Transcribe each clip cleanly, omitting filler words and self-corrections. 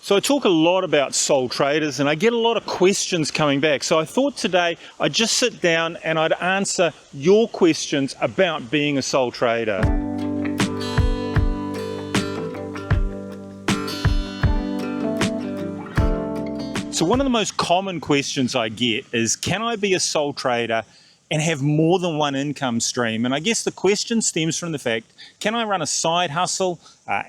So I talk a lot about sole traders and I get a lot of questions coming back. So I thought today I'd just sit down and I'd answer your questions about being a sole trader. So one of the most common questions I get is, can I be a sole trader and have more than one income stream? And I guess the question stems from the fact, can I run a side hustle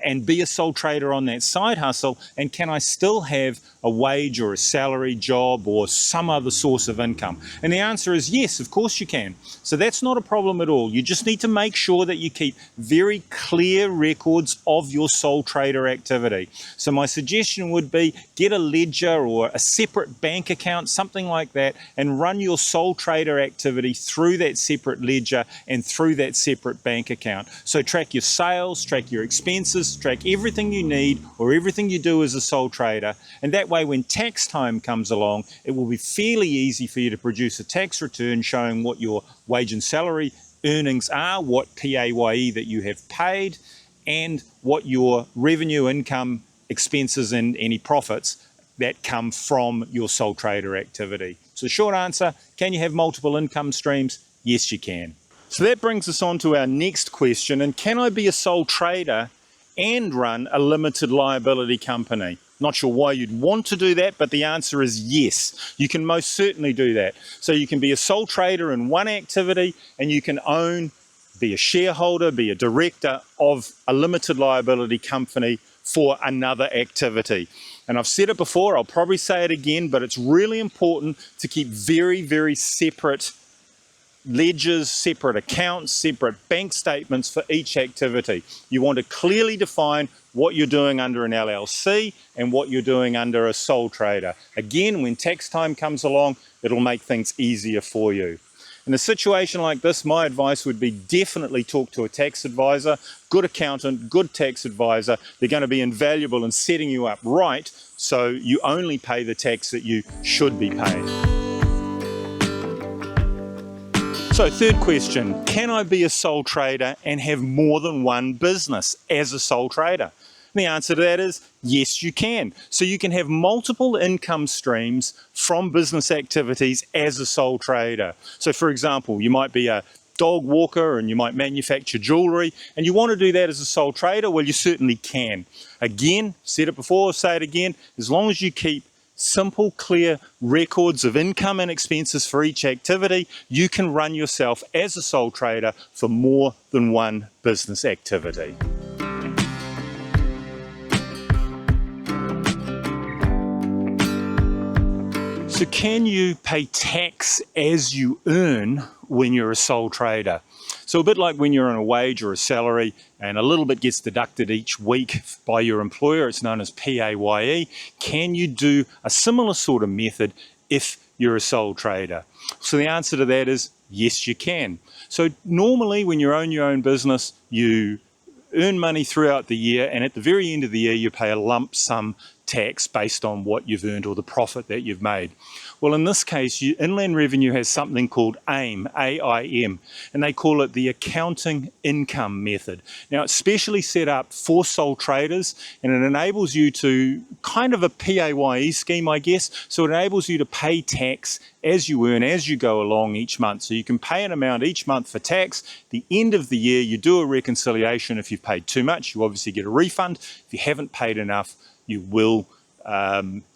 and be a sole trader on that side hustle, and can I still have a wage or a salary job or some other source of income? And the answer is yes, of course you can. So that's not a problem at all. You just need to make sure that you keep very clear records of your sole trader activity. So my suggestion would be, get a ledger or a separate bank account, something like that, and run your sole trader activity through that separate ledger and through that separate bank account. So track your sales, track your expenses, track everything you need or everything you do as a sole trader, and that way when tax time comes along, it will be fairly easy for you to produce a tax return showing what your wage and salary earnings are, what PAYE that you have paid, and what your revenue, income, expenses and any profits that come from your sole trader activity. So the short answer, can you have multiple income streams? Yes, you can. So that brings us on to our next question, and can I be a sole trader and run a limited liability company? Not sure why you'd want to do that, but the answer is yes. You can most certainly do that. So you can be a sole trader in one activity, and you can be a shareholder, be a director of a limited liability company for another activity. And I've said it before, I'll probably say it again, but it's really important to keep very, very separate ledgers, separate accounts, separate bank statements for each activity. You want to clearly define what you're doing under an LLC and what you're doing under a sole trader. Again, when tax time comes along, it'll make things easier for you. In a situation like this, my advice would be definitely talk to a tax advisor, good accountant, good tax advisor. They're going to be invaluable in setting you up right so you only pay the tax that you should be paying. So third question, can I be a sole trader and have more than one business as a sole trader? And the answer to that is yes, you can. So you can have multiple income streams from business activities as a sole trader. So for example, you might be a dog walker and you might manufacture jewelry and you want to do that as a sole trader. Well, you certainly can. Again, said it before, say it again, as long as you keep simple, clear records of income and expenses for each activity, you can run yourself as a sole trader for more than one business activity. So can you pay tax as you earn when you're a sole trader? So a bit like when you're on a wage or a salary and a little bit gets deducted each week by your employer, it's known as PAYE. Can you do a similar sort of method if you're a sole trader? So the answer to that is yes, you can. So normally when you own your own business, you earn money throughout the year, and at the very end of the year you pay a lump sum tax based on what you've earned or the profit that you've made. Well, in this case, Inland Revenue has something called AIM, A-I-M, and they call it the accounting income method. Now, it's specially set up for sole traders, and it enables you to, kind of a PAYE scheme, I guess, so it enables you to pay tax as you earn, as you go along each month. So you can pay an amount each month for tax. The end of the year, you do a reconciliation. If you've paid too much, you obviously get a refund. If you haven't paid enough, you will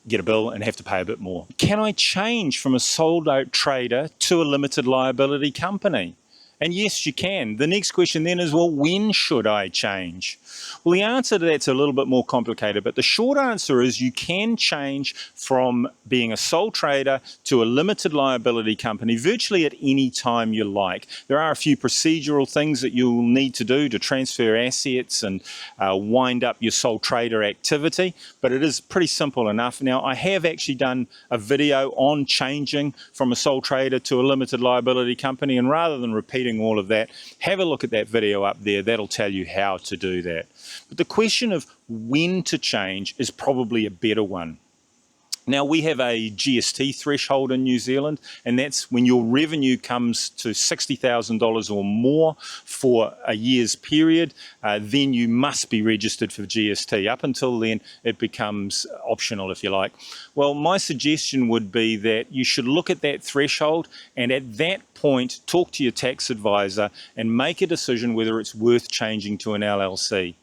get a bill and have to pay a bit more. Can I change from a sole trader to a limited liability company? And yes, you can. The next question then is, well, when should I change? Well, the answer to that's a little bit more complicated, but the short answer is you can change from being a sole trader to a limited liability company virtually at any time you like. There are a few procedural things that you'll need to do to transfer assets and wind up your sole trader activity, but it is pretty simple enough. Now, I have actually done a video on changing from a sole trader to a limited liability company, and rather than repeating all of that, have a look at that video up there. That'll tell you how to do that. But the question of when to change is probably a better one. Now, we have a GST threshold in New Zealand, and that's when your revenue comes to $60,000 or more for a year's period, then you must be registered for GST. Up until then, it becomes optional, if you like. Well, my suggestion would be that you should look at that threshold, and at that point, talk to your tax advisor and make a decision whether it's worth changing to an LLC.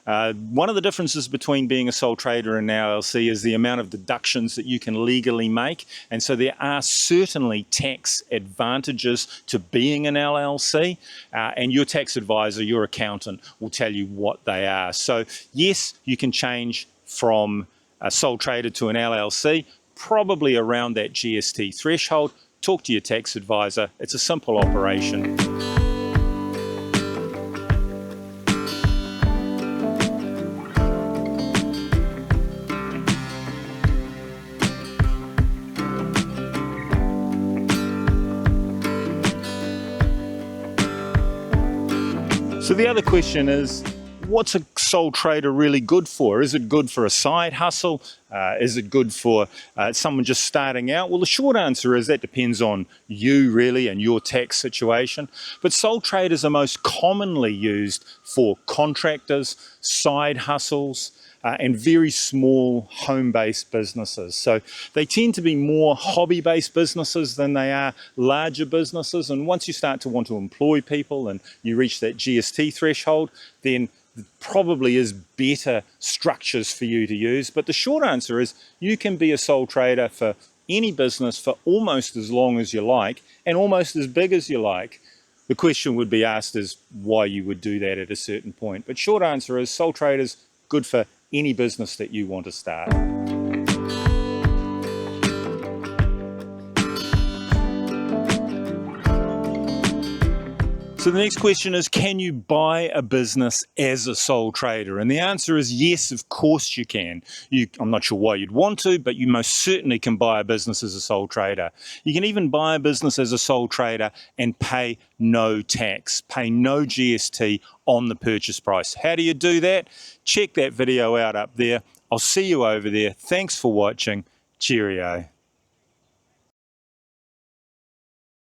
One of the differences between being a sole trader and an LLC is the amount of deductions that you can legally make, and so there are certainly tax advantages to being an LLC, and your tax advisor, your accountant, will tell you what they are. So yes, you can change from a sole trader to an LLC, probably around that GST threshold. Talk to your tax advisor. It's a simple operation. So the other question is, what's a sole trader really good for? Is it good for a side hustle? Is it good for someone just starting out? Well, the short answer is that depends on you really and your tax situation. But sole traders are most commonly used for contractors, side hustles, and very small home-based businesses. So they tend to be more hobby-based businesses than they are larger businesses. And once you start to want to employ people and you reach that GST threshold, then probably is better structures for you to use. But the short answer is you can be a sole trader for any business for almost as long as you like and almost as big as you like. The question would be asked is why you would do that at a certain point. But short answer is sole traders good for any business that you want to start. So the next question is, can you buy a business as a sole trader? And the answer is yes, of course you can. I'm not sure why you'd want to, but you most certainly can buy a business as a sole trader. You can even buy a business as a sole trader and pay no tax, pay no GST on the purchase price. How do you do that? Check that video out up there. I'll see you over there. Thanks for watching. Cheerio.